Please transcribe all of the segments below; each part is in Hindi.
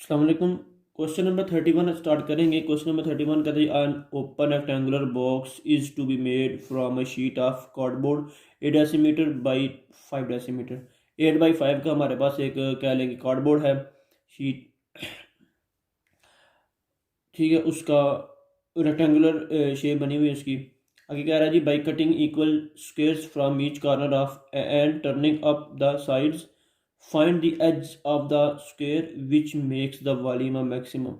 अस्सलाम वालेकुम। क्वेश्चन नंबर 31 स्टार्ट करेंगे। क्वेश्चन नंबर 31 कहते हैं an open rectangular box is to be made from a sheet of cardboard 8 decimetre by 5 decimetre. 8 by 5 का हमारे पास एक कह लेंगे कार्डबोर्ड है, शीट। ठीक है, उसका रेक्टेंगुलर शेप बनी हुई है उसकी। आगे कह रहा है जी by cutting equal squares from each corner of and turning up the sides find the edge of the square which makes the volume maximum.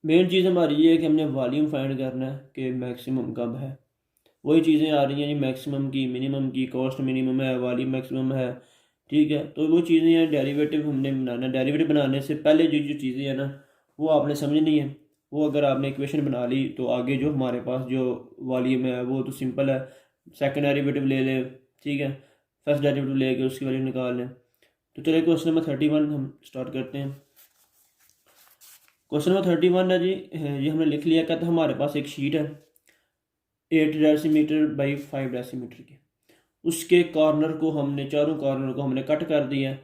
Main चीज़ हमारी ये है कि हमने वॉल्यूम फाइंड करना है कि मैक्सिमम कब है। वही चीज़ें आ रही हैं जी, मैक्सिमम की, मिनिमम की, कॉस्ट मिनिमम है, वॉल्यूम मैक्सिमम है। ठीक है, तो वो चीज़ें हैं, डेरिवेटिव हमने बनाना है। डेरिवेटिव बनाने से पहले जो जो चीज़ें हैं ना, वो आपने समझनी है। वो अगर आपने इक्वेशन बना ली तो आगे जो हमारे पास जो वॉल्यूम है वो तो सिंपल है। सेकंड डेरिवेटिव ले लें, ठीक है, फर्स्ट डेरिवेटिव लेके उसकी वैल्यू निकाल लें। तो चलिए क्वेश्चन नंबर 31 हम स्टार्ट करते हैं। क्वेश्चन नंबर 31 है जी, ये हमने लिख लिया। कहते हैं हमारे पास एक शीट है 8 डेसीमीटर बाई 5 डेसीमीटर की। उसके कॉर्नर को हमने, चारों कॉर्नर को हमने कट कर दिया।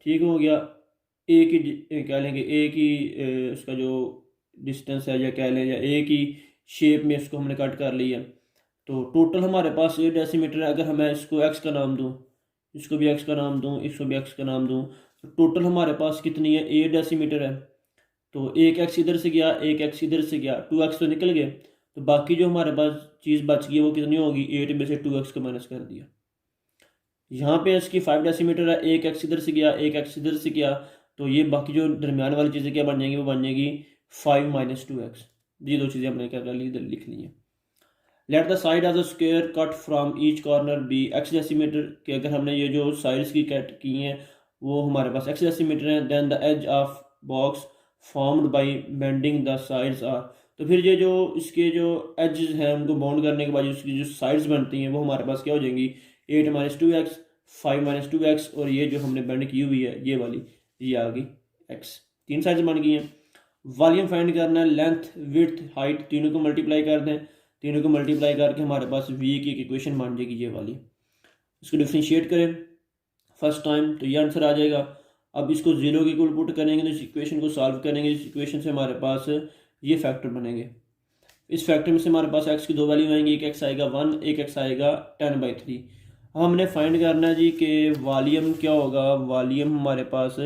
ठीक हो गया। एक ही कह लेंगे, एक ही उसका जो डिस्टेंस है, या कह लें, या एक ही शेप में इसको हमने कट कर लिया। तो टोटल हमारे पास 8 डेसीमीटर है। अगर मैं इसको एक्स का नाम दूँ, इसको भी एक्स का नाम दूँ, इसको भी एक्स का नाम दूँ, तो टोटल हमारे पास कितनी है, 8 डेसीमीटर है। तो एक एक्स इधर से गया, एक एक्स इधर से गया, 2x तो निकल गए। तो बाकी जो हमारे पास चीज़ बच गई वो कितनी होगी, 8 में से 2x को माइनस कर दिया। यहाँ पे इसकी 5 डेसीमीटर है, एक एक्स इधर से गया, एक एक्स इधर से गया। तो ये बाकी जो दरमियान वाली चीज़ें क्या बन जाएंगी, वो बन जाएगी 5 माइनस 2x। ये दो चीज़ें हमने क्या कर ली, इधर लिख ली हैं। Let the side of the square cut from each corner be X decimetre, कि अगर हमने ये जो साइड्स की कट की हैं वो हमारे पास एक्स डेसीमीटर हैं। Then the edge of box formed by bending the sides are. तो फिर ये जो इसके जो एजेस हैं उनको बाउंड करने के बाद उसकी जो साइड्स बनती हैं वो हमारे पास क्या हो जाएंगी, 8 माइनस 2x, 5 माइनस 2x, और ये जो हमने बेंड की हुई है ये वाली, ये आ गई x। तीन साइड्स बन गई हैं। वॉल्यूम फाइंड करना है, लेंथ, विड्थ, हाइट, तीनों को मल्टीप्लाई कर दें। तीनों को मल्टीप्लाई करके हमारे पास v की एक इक्वेशन बन जाएगी ये वाली। इसको डिफ्रेंशिएट करें फर्स्ट टाइम तो ये आंसर आ जाएगा। अब इसको जीरो के इक्वल पुट करेंगे तो इस इक्वेशन को सॉल्व करेंगे। इस इक्वेशन से हमारे पास ये फैक्टर बनेंगे। इस फैक्टर में से हमारे पास x की दो वैल्यू आएंगी, एक x आएगा 1, एक x आएगा 10/3। अब हमने फाइंड करना है जी कि वॉल्यूम क्या होगा। वॉल्यूम हमारे पास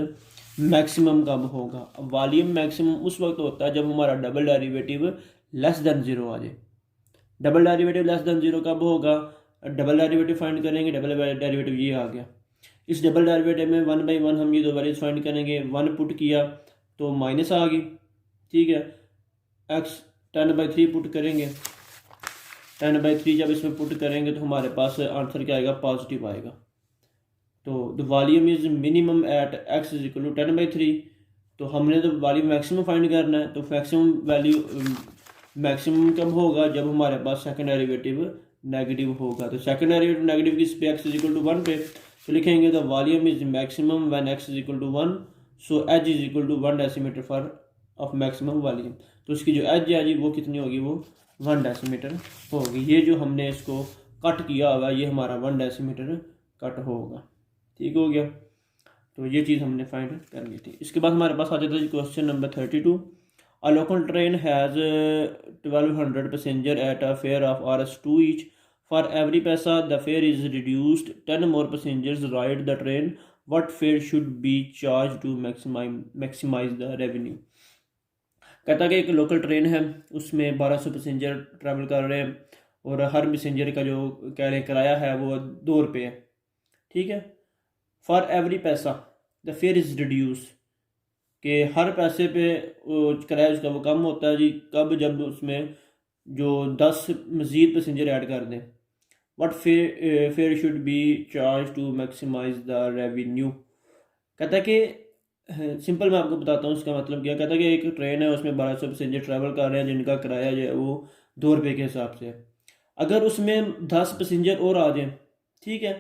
मैक्सिमम कब होगा। वॉल्यूम मैक्सिमम उस वक्त होता है जब हमारा double derivative less than zero आ जाए। Double derivative less than zero कब होगा, डबल डेरिवेटिव फाइंड करेंगे। डबल डेरिवेटिव ये आ गया। इस डबल डेरिवेटिव में 1/1 हम ये दो वैल्यूज फाइंड करेंगे। 1 पुट किया तो माइनस आ गई, ठीक है। एक्स 10/3 पुट करेंगे। 10/3 जब इसमें पुट करेंगे तो हमारे पास आंसर क्या आएगा, पॉजिटिव आएगा। तो the volume is minimum at x is equal to 10/3। तो हमने तो वॉल्यूम मैक्सिमम फाइंड करना है। तो मैक्सिमम वैल्यू मैक्सिमम कब होगा, जब हमारे पास सेकंड डेरिवेटिव नेगेटिव होगा। तो सेकंड डेरिवेटिव नेगेटिव किस पे, x इज इक्वल टू 1 पे। तो लिखेंगे the volume is maximum when x is equal to 1, so H is equal to 1 decimetre for of maximum volume. तो इसकी जो एज है जी वो कितनी होगी, वो 1 डेसीमीटर होगी। ये जो हमने इसको कट किया होगा ये हमारा 1 डेसीमीटर कट होगा। ठीक हो गया। तो ये चीज़ हमने फाइंड करनी थी। इसके बाद हमारे पास आ जाता है question number 32। A local train has 1200 passenger at a fare of Rs2 each. For every paisa the fare is reduced, 10 more passengers ride the train. What fare should be charged to maximize the revenue? कहता है कि एक लोकल ट्रेन है, उसमें 1200 पैसेंजर ट्रैवल कर रहे हैं, और हर पैसेंजर का जो कह रहे किराया है वो 2 रुपये है। ठीक है। फॉर एवरी पैसा द फेयर इज़ रिड्यूस, कि हर पैसे पे किराया उसका वो कम होता है जी। कब, जब उसमें जो 10 मज़ीद पैसेंजर ऐड कर दें। What fare should be charge to maximise the revenue. कहता है कि सिंपल मैं आपको बताता हूँ उसका मतलब क्या। कहता है कि एक ट्रेन है, उसमें 1200 पैसेंजर ट्रैवल कर रहे हैं, जिनका किराया जो है वो 2 रुपये के हिसाब से है। अगर उसमें 10 पैसेंजर और आ जाएं, ठीक है।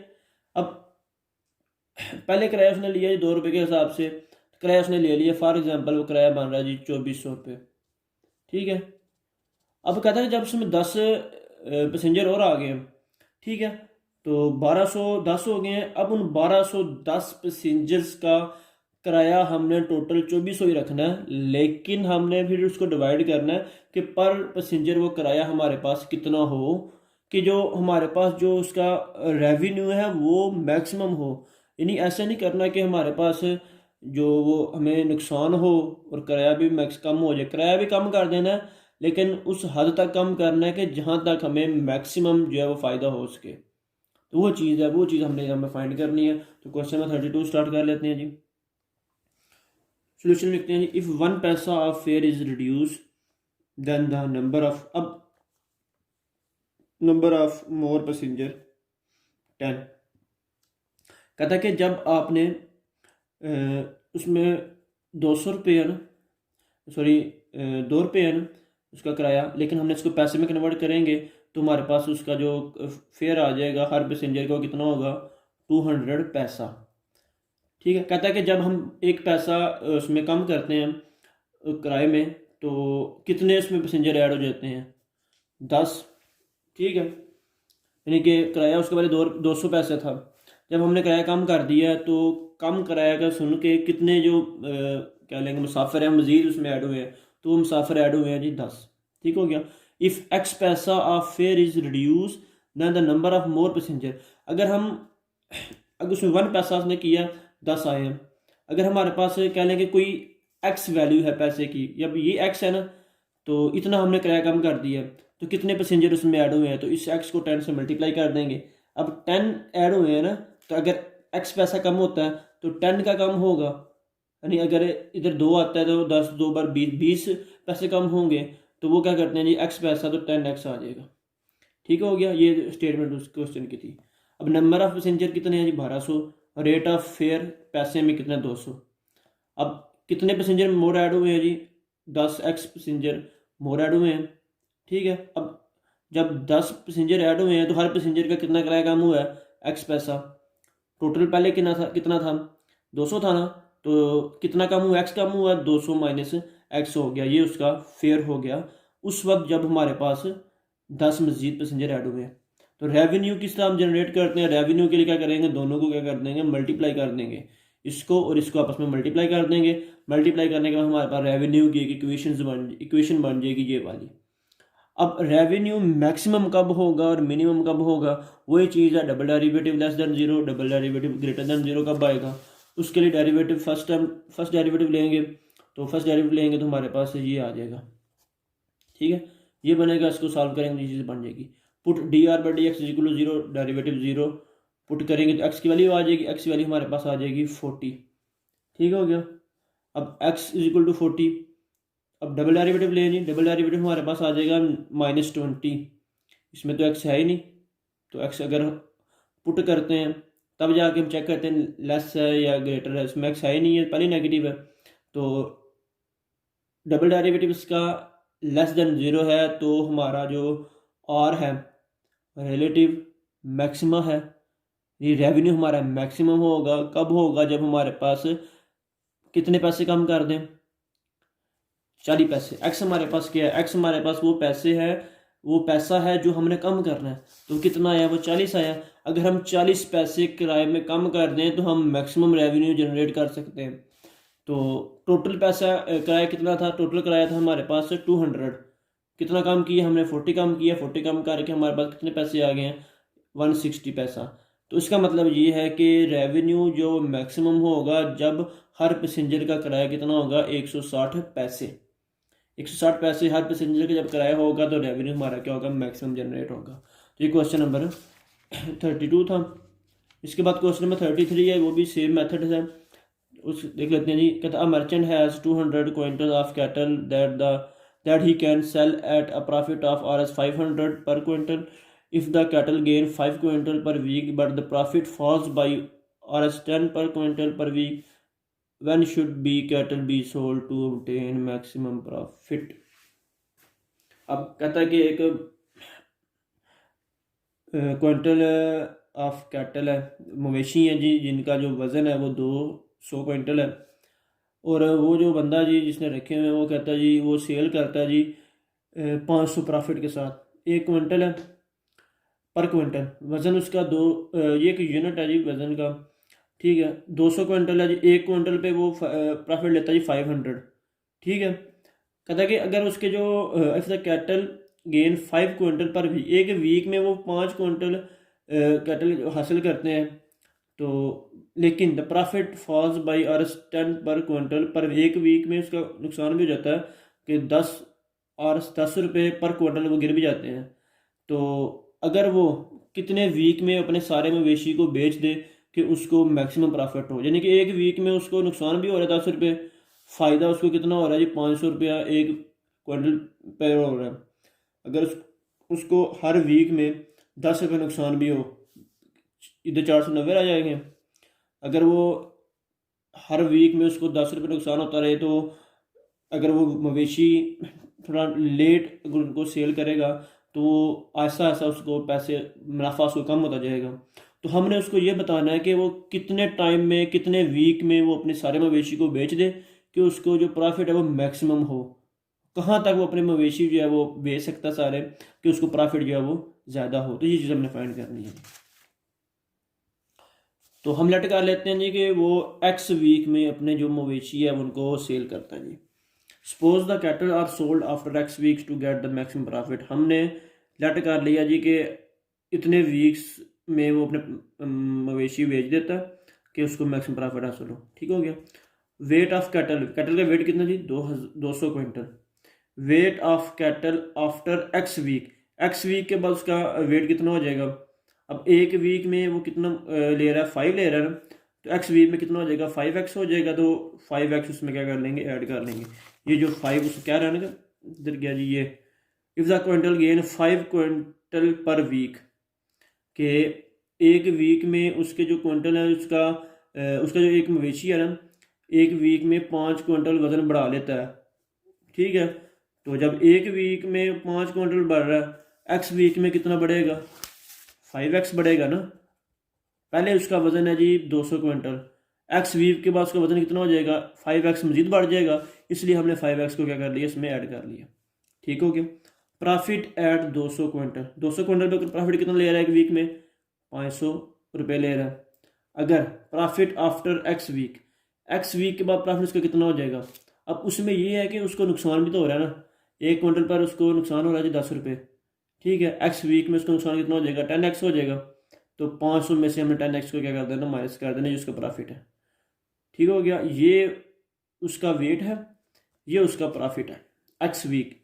अब पहले किराया उसने लिया जी 2 रुपये के हिसाब से, किराया उसने ले लिया। फॉर एग्जांपल वो किराया बन रहा है जी 2400 रुपये, ठीक है। अब कहता है जब उसमें 10 पैसेंजर और आ गए हैं, ठीक है, तो 1210 हो गए हैं। अब उन 1210 पैसेंजर्स का किराया हमने टोटल 2400 ही रखना है, लेकिन हमने फिर उसको डिवाइड करना है कि पर पैसेंजर वो किराया हमारे पास कितना हो कि जो हमारे पास जो उसका रेवेन्यू है वो मैक्सिमम हो। यानी ऐसा नहीं करना कि हमारे पास जो वो हमें नुकसान हो और किराया भी मैक्स कम हो जाए। किराया भी कम कर देना है, लेकिन उस हद तक कम करना है कि जहाँ तक हमें मैक्सिमम जो है वो फ़ायदा हो सके। तो वो चीज़ है, वो चीज़ हमने हमें फाइंड करनी है। तो क्वेश्चन नंबर 32 स्टार्ट कर लेते हैं जी। सोल्यूशन लिखते हैं जी, if 1 paisa of fare is reduce then the number of more passenger 10। कहता है कि जब आपने उसमें 200 रुपये है ना, सॉरी 2 रुपये है ना उसका किराया, लेकिन हमने इसको पैसे में कन्वर्ट करेंगे तो हमारे पास उसका जो फेयर आ जाएगा हर पैसेंजर का, कितना होगा, 200 पैसा। ठीक है। कहता है कि जब हम 1 पैसा उसमें कम करते हैं किराए में, तो कितने उसमें पैसेंजर ऐड हो जाते हैं, 10। ठीक है। यानी कि किराया उसके पहले 200 पैसे था, जब हमने किराया कम कर दिया तो कम किराया का सुन के कितने जो क्या लेंगे मुसाफिर हैं मज़ीद उसमें ऐड हुए हैं, तो वो मुसाफिर ऐड हुए हैं जी 10। ठीक हो गया। If X paisa of fare is reduce than the number of more passenger. अगर उसमें 1 पैसा उसने किया, 10 आए हैं। अगर हमारे पास कह लें कि कोई एक्स वैल्यू है पैसे की, जब ये एक्स है ना, तो इतना हमने किराया कम कर दिया, तो कितने पैसेंजर उसमें ऐड हुए हैं, तो इस एक्स को 10 से मल्टीप्लाई कर देंगे। अब 10 ऐड हुए हैं ना, तो अगर एक्स पैसा कम होता है तो 10 का कम होगा। यानी अगर इधर 2 आता है तो 10 2 बार 20 पैसे कम होंगे, तो वो क्या करते हैं जी, एक्स पैसा तो 10x आ जाएगा। ठीक हो गया। ये स्टेटमेंट उस क्वेश्चन की थी। अब नंबर ऑफ पैसेंजर कितने हैं जी, 1200। रेट ऑफ फेयर पैसे में कितना, 200। अब कितने पैसेंजर मोर ऐड हुए हैं जी, 10x पैसेंजर मोर ऐड हुए हैं। ठीक है। अब जब 10 पैसेंजर ऐड हुए हैं तो हर पैसेंजर का कितना किराया कम हुआ है, एक्स पैसा। टोटल पहले कितना था 200 था ना, तो कितना कम हुआ, एक्स कम हुआ, 200 माइनस एक्स हो गया, ये उसका फेयर हो गया उस वक्त जब हमारे पास 10 मजीद पैसेंजर ऐड हुए हैं। तो रेवेन्यू किस तरह हम जनरेट करते हैं, रेवेन्यू के लिए क्या करेंगे, दोनों को क्या कर देंगे, मल्टीप्लाई कर देंगे। इसको और इसको आपस में मल्टीप्लाई कर देंगे। मल्टीप्लाई करने के बाद हमारे पास रेवेन्यू की एक इक्वेशन बन जाएगी, ये वाली। अब रेवेन्यू मैक्सिमम कब होगा और मिनिमम कब होगा, वही चीज़ है, double derivative less than zero, double derivative greater than zero कब आएगा। उसके लिए डेरिवेटिव फर्स्ट डेरिवेटिव लेंगे, तो फर्स्ट डेरिवेटिव लेंगे तो हमारे पास ये आ जाएगा। ठीक है। ये बनेगा, इसको सॉल्व करेंगे तो ये चीज़ बन जाएगी। Put D R by D X is equal to zero, derivative zero. Put करेंगे तो एक्स की वैल्यू आ जाएगी, एक्स की वैल्यू हमारे पास आ जाएगी 40। ठीक हो गया। अब एक्स इज इक्वल टू 40। अब डबल डेरिवेटिव ले जी, डबल डेरिवेटिव हमारे पास आ जाएगा -20। इसमें तो एक्स है ही नहीं, तो एक्स अगर पुट करते हैं तब जाके हम चेक करते हैं लेस है या ग्रेटर है, इसमें एक्स है ही नहीं है, पहले नेगेटिव है। तो डबल डेरिवेटिव इसका लेस देन ज़ीरो है, तो हमारा जो आर है रिलेटिव मैक्सिमा है, ये रेवेन्यू हमारा मैक्सिमम होगा। कब होगा, जब हमारे पास कितने पैसे कम कर दें, 40 पैसे। एक्स हमारे पास क्या है, एक्स हमारे पास वो पैसा है जो हमने कम करना है, तो कितना आया, वो 40 आया। अगर हम 40 पैसे किराए में कम कर दें तो हम मैक्सिमम रेवेन्यू जनरेट कर सकते हैं। तो टोटल पैसा किराया कितना था, टोटल किराया था हमारे पास 200। कितना कम किया हमने, 40 कम किया, 40 कम करके हमारे पास कितने पैसे आ गए हैं, 160 पैसा। तो इसका मतलब ये है कि रेवेन्यू जो मैक्सिमम होगा जब हर पैसेंजर का किराया कितना होगा, 160 पैसे। 160 पैसे हर पैसेंजर का जब किराया होगा तो रेवेन्यू हमारा क्या होगा, मैक्सिमम जनरेट होगा। तो ये क्वेश्चन नंबर 32 था। इसके बाद क्वेश्चन नंबर 33 है, वो भी सेम मेथड है। उस देख लेते हैं जी। कहता है merchant has 200 quintal of cattle that he can sell at a profit of Rs 500 per quintal if the cattle gain 5 quintal per week but the profit falls by Rs 10 per quintal per week. when should be cattle be sold to obtain maximum profit। अब कहता है कि एक क्विंटल ऑफ कैटल है, मवेशी है जी, जिनका जो वज़न है वो 200 क्विंटल है। और वो जो बंदा जी जिसने रखे हुए हैं वो कहता है जी, वो सेल करता है जी 500 प्रॉफिट के साथ। 1 क्विंटल है पर क्विंटल, वज़न उसका ये एक यूनिट है जी वज़न का। ठीक है, 200 क्विंटल है जी, 1 क्विंटल पे वो प्रॉफिट लेता है जी 500। ठीक है, कहता है कि अगर उसके जो if the cattle gain 5 quintal per week, एक वीक में वो 5 क्विंटल कैटल हासिल करते हैं, तो लेकिन the profit falls by R 10 per quintal, पर एक वीक में उसका नुकसान भी हो जाता है कि 10 रुपये पर क्विंटल वो गिर भी जाते हैं। तो अगर वो कितने वीक में अपने सारे मवेशी को बेच दे कि उसको मैक्सिमम प्रॉफिट हो, यानी कि एक वीक में उसको नुकसान भी हो रहा है 10 रुपये, फ़ायदा उसको कितना हो रहा है जी 500 रुपया एक क्विंटल पे हो रहा है। अगर उसको हर वीक में 10 रुपये नुकसान भी हो, इधर 490 आ जाएंगे। अगर वो हर वीक में उसको 10 रुपये नुकसान होता रहे, तो अगर वो मवेशी थोड़ा लेट अगर उनको सेल करेगा, तो आहिस्ता आहिस्ता उसको पैसे मुनाफा उसको कम होता जाएगा। तो हमने उसको ये बताना है कि वो कितने टाइम में, कितने वीक में वो अपने सारे मवेशी को बेच दे कि उसको जो प्रॉफिट है वो मैक्सिमम हो। कहाँ तक वो अपने मवेशी जो है वो बेच सकता सारे कि उसको प्रॉफिट जो है वो ज़्यादा हो। तो ये चीज़ हमने फाइंड करनी है। तो हम लेट कर लेते हैं जी कि वो एक्स वीक में अपने जो मवेशी है उनको सेल करता है जी। Suppose the cattle are sold after x weeks to get the maximum profit. हमने लेट कर लिया जी कि इतने वीक्स में वो अपने मवेशी बेच देता है कि उसको मैक्सिमम प्रॉफिट हासिल हो। ठीक हो गया। वेट ऑफ कैटल, कैटल का वेट कितना जी 200 क्विंटल। Weight of cattle after X week के बाद उसका वेट कितना हो जाएगा। अब एक वीक में वो कितना ले रहा है, 5 ले रहा है ना, तो एक्स वीक में कितना हो जाएगा 5x हो जाएगा। तो 5x उसमें क्या कर लेंगे, ऐड कर लेंगे। ये जो 5 उसमें क्या रहने का, इधर गया जी ये, if the quintal gain 5 quintal per week, के एक वीक में उसके जो क्विंटल है उसका जो एक मवेशी है ना, एक वीक में 5 क्विंटल वजन बढ़ा लेता है। ठीक है, तो जब एक वीक में 5 क्विंटल बढ़ रहा है, एक्स वीक में कितना बढ़ेगा, 5x बढ़ेगा ना। पहले उसका वजन है जी 200 क्विंटल, एक्स वीक के बाद उसका वजन कितना हो जाएगा, 5x मजीद बढ़ जाएगा, इसलिए हमने 5x को क्या कर लिया, इसमें ऐड कर लिया। ठीक हो गया। प्रॉफिट एट 200 क्विंटल, 200 क्विंटल पे प्रॉफिट कितना ले रहा है एक वीक में, 500 रुपये ले रहा है। अगर प्रॉफिट आफ्टर एक्स वीक के बाद प्रॉफिट उसका कितना हो जाएगा। अब उसमें ये है कि उसको नुकसान भी तो हो रहा है ना, एक क्विंटल पर उसको नुकसान हो रहा है जी 10 रुपये। ठीक है, एक्स वीक में उसका नुकसान कितना हो जाएगा, 10x हो जाएगा। तो 500 में से हमने 10x को क्या कर देना, माइनस कर देना, जिसका प्रॉफिट है। ठीक हो गया। ये उसका वेट है, ये उसका प्रॉफिट है एक्स वीक।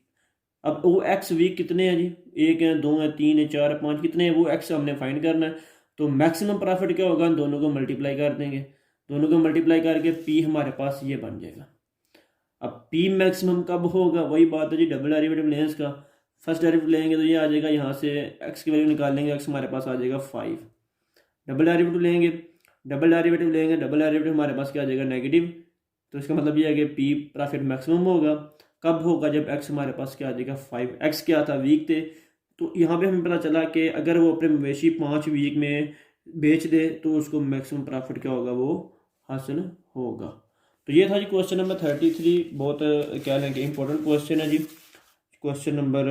अब वो एक्स वीक कितने हैं जी, 1 है, 2 है, 3 है, 4 है, 5 कितने हैं, वो एक्स हमने फाइंड करना है। तो मैक्सिमम प्रॉफिट क्या होगा, दोनों को मल्टीप्लाई कर देंगे, दोनों को मल्टीप्लाई करके पी हमारे पास ये बन जाएगा। अब पी मैक्सिमम कब होगा, वही बात है जी डबल डेरिवेटिव लेंस का। फर्स्ट डेरिवेटिव लेंगे तो ये आ जाएगा, यहाँ से एक्स की वैल्यू निकाल लेंगे, एक्स हमारे पास आ जाएगा 5। डबल डेरिवेटिव लेंगे, डबल डेरिवेटिव हमारे पास क्या आ जाएगा, नेगेटिव। तो इसका मतलब ये है कि पी प्रॉफिट मैक्सिमम होगा। कब होगा, जब एक्स हमारे पास क्या आ जाएगा 5। एक्स क्या था, वीक थे। तो यहाँ पे हमें पता चला कि अगर वो अपने मवेशी 5 वीक में बेच दे तो उसको मैक्सिमम प्रॉफिट क्या होगा, वो हासिल होगा। तो ये था जी क्वेश्चन नंबर 33। बहुत क्या लेंगे इंपॉर्टेंट क्वेश्चन है जी। क्वेश्चन नंबर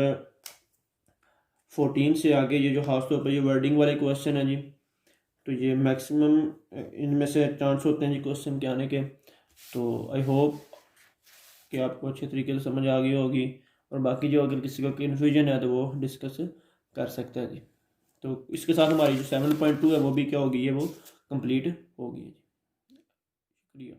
14 से आगे ये जो खास तौर पर ये वर्डिंग वाले क्वेश्चन है जी, तो ये मैक्सिमम इनमें से चांस होते हैं जी क्वेश्चन के आने के। तो आई होप कि आपको अच्छे तरीके से समझ आ गई होगी, और बाकी जो अगर किसी को कन्फ्यूजन है तो वो डिस्कस कर सकता है जी। तो इसके साथ हमारी जो 7.2 है वो भी क्या होगी, ये वो कंप्लीट होगी जी। शुक्रिया।